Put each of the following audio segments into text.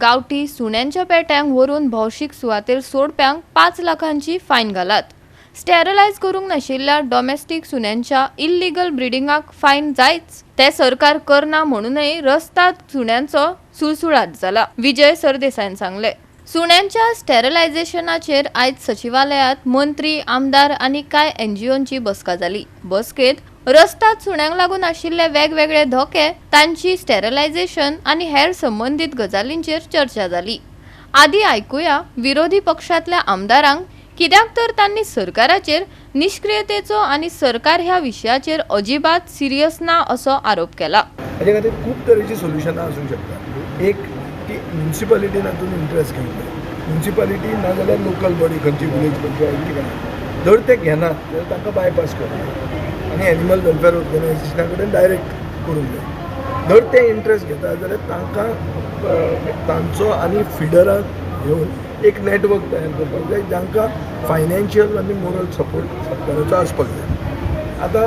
गावठी सुण्यांच्या पेट्यांक व्हरून भौशीक सुवातेर सोडप्यांक 5 लाखांची फायन घालात. स्टेरिलायज करूंक नाशिल्ल्या डोमेस्टिक सुण्यांच्या इल्लीगल ब्रिडिंगाक फायन जायच ते सरकार करना म्हणूनय रस्त्यात सुण्यांचो सुळसुळाट जाला. विजय सरदेसाईन सांगले. सुण्यांच्या स्टेरिलायझेशनाचेर आयज सचिवालयात मंत्री, आमदार आनी कांय NGOंची बसका जाली. बसकेत रस्त्यात सुण्यांक लागून आशिल्ले वेगवेगळे धोके, तांची स्टेरिलायझेशन आनी हेर संबंधीत गजालींचेर चर्चा जाली. आदी आयकुया विरोधी पक्षांतल्या आमदारांक कित्याक तर तांणी सरकाराचेर निष्क्रियतेचो आनी सरकार ह्या विशयाचेर अजिबात सिरियस ना असो आरोप केला. हाचे खातीर खूब तरेची सोल्युशनां आसूंक शकतात. एक की म्युनिसिपालिटीन हातून इंट्रस्ट घेवंक जाय. म्युनिसिपालिटी नाजाल्यार लोकल बॉडी खंयची विलेज पंचायत कितें जर ते घेनात जाल्यार तांकां बायपास करतात आनी एनिमल वेलफेअर ऑर्गनायझेशना कडेन डायरेक्ट करूंक जाय. जर ते इंट्रस्ट घेतात जाल्यार तांकां तांचो आनी फिडराक घेवन एक नेटवर्क तयार करपाक जाय जांकां फायनान्शियल आनी मोरल सपोर्ट सरकाराचो आसपाक जाय. आतां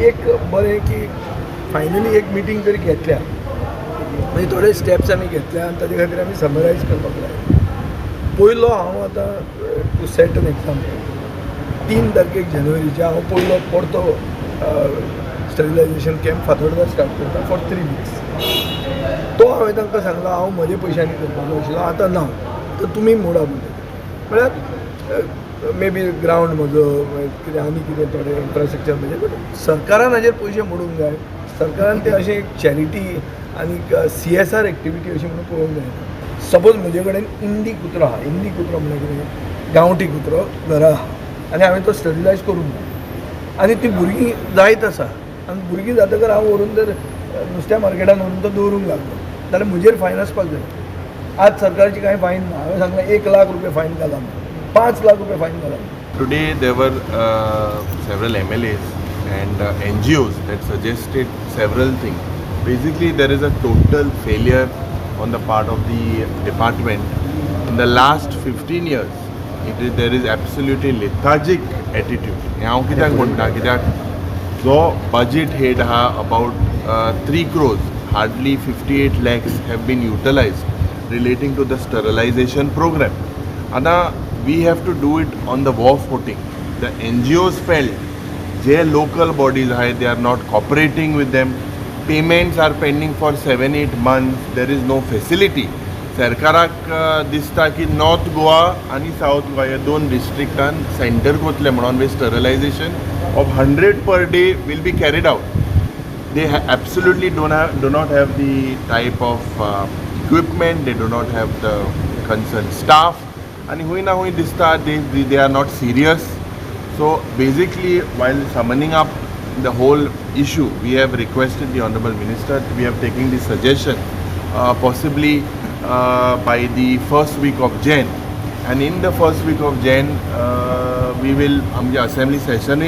एक बरें की फायनली एक मिटींग जरी घेतल्या मागीर थोडे स्टेप्स आमी घेतल्या आनी ताजे खातीर आमी समरायज करपाक लायला. पयलो हांव आतां टू सेट एन एग्जाम्पल 3 तारखेक जानेवारीच्या हांव पयलो परतो स्टेरिलायझेशन कॅम्प फातोर्डा स्टार्ट करता फॉर 3 weeks. तो हांवें तांकां सांगलो हांव म्हज्या पयशांनी करपाचो आशिल्लो, आतां ना, तर तुमी मोडा म्हळ्यार मे बी ग्रावंड म्हजो कितें आनी कितें थोडें इन्फ्रास्ट्रक्चर म्हणजे बट सरकारान हाजेर पयशे मोडूंक जाय. सरकारान ते अशें एक चॅरिटी आनी CSR एक्टिविटी अशी म्हणून पळोवंक जाय. सपोज म्हजे कडेन इंडी कुत्रो आहा, इंडी कुत्रो म्हणजे कितें गांवठी कुत्रो घरा आहा आनी हांवें तो स्टेरिलायज करूंक ना आनी ती भुरगीं जायत आसा आनी भुरगीं जातकर हांव व्हरून जर नुस्त्या मार्केटान व्हरून तो दवरूंक लागलो जाल्यार म्हजेर फायन आसपाक जाय. आज सरकारची कांय फायन ना. हांवें सांगलें 1 लाख रुपया फायन घाला, 5 लाख रुपया फायन घाला. Today there were several MLAs and NGOs that suggested several things. Basically there is a total failure on the part of the department. In the last 15 years there is absolutely lethargic attitude. हांव कित्याक म्हणटा कित्याक जो budget head ha about 3 crores, hardly 58 lakhs have been utilized relating to the sterilization program. Now we have to do it on the war footing. The NGOs felt their local bodies they are not cooperating with them. Payments are pending for 7-8 months. There is no facility. सरकाराक दिसता की north Goa आनी south Goa ह्या 2 डिस्ट्रिक्टान centre कोतले म्हणून वे sterilisation of 100 per day will be carried out. They absolutely do not have the type of equipment. They do not have the concerned staff. And hui na hui dista they are not serious. So basically, while summoning up the whole issue, we have requested the Honorable Minister. We have taken the suggestion possibly by the first week of Jan. And in the first week of Jan, we will assembly session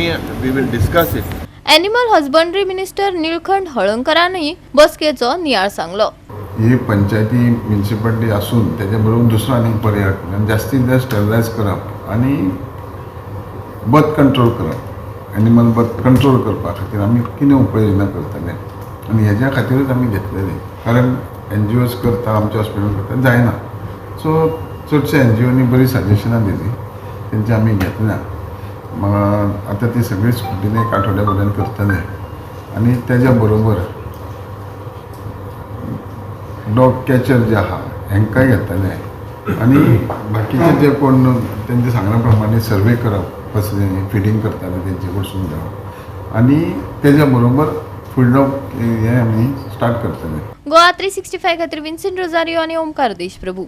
we will discuss it. Animal husbandry minister Nilkanth हळंकरांनी बसकेचो नियाळ सांगलो. ही पंचायती municipality असून त्याच्याबरोबर दुसरा अनेक पर्याय आणि जास्तीत जास्त स्टेरिलायज करप आणि बर्थ कंट्रोल करप, एनिमल बर्थ कंट्रोल करपा खातीर आमी कितें उपाय योजना करतले आनी हेज्या खातीरच आमी घेतलेले. कारण NGOs करता, आमच्या हॉस्पिटल करता जायना. सो चडशे NGOनी बरी सजेशनां दिली, तेंचे आमी घेतल्या. आतां ती सगळी स्कुटीन 1 आठवड्या पर्यंत करतले आनी तेज्या बरोबर डॉग कॅचर जे आहा हेंकाय घेतले आनी बाकीचे जे कोण तेंचे सांगण्या प्रमाणे सर्वे करप कसलें फिडींग करताले तेंचे कडसून घेवप आनी तेज्या बरोबर फूड डॉग हें आमी स्टार्ट करतले. गोवा 365 खातीर विन्सेंट रोजारियो आनी ओमकार देशप्रभू.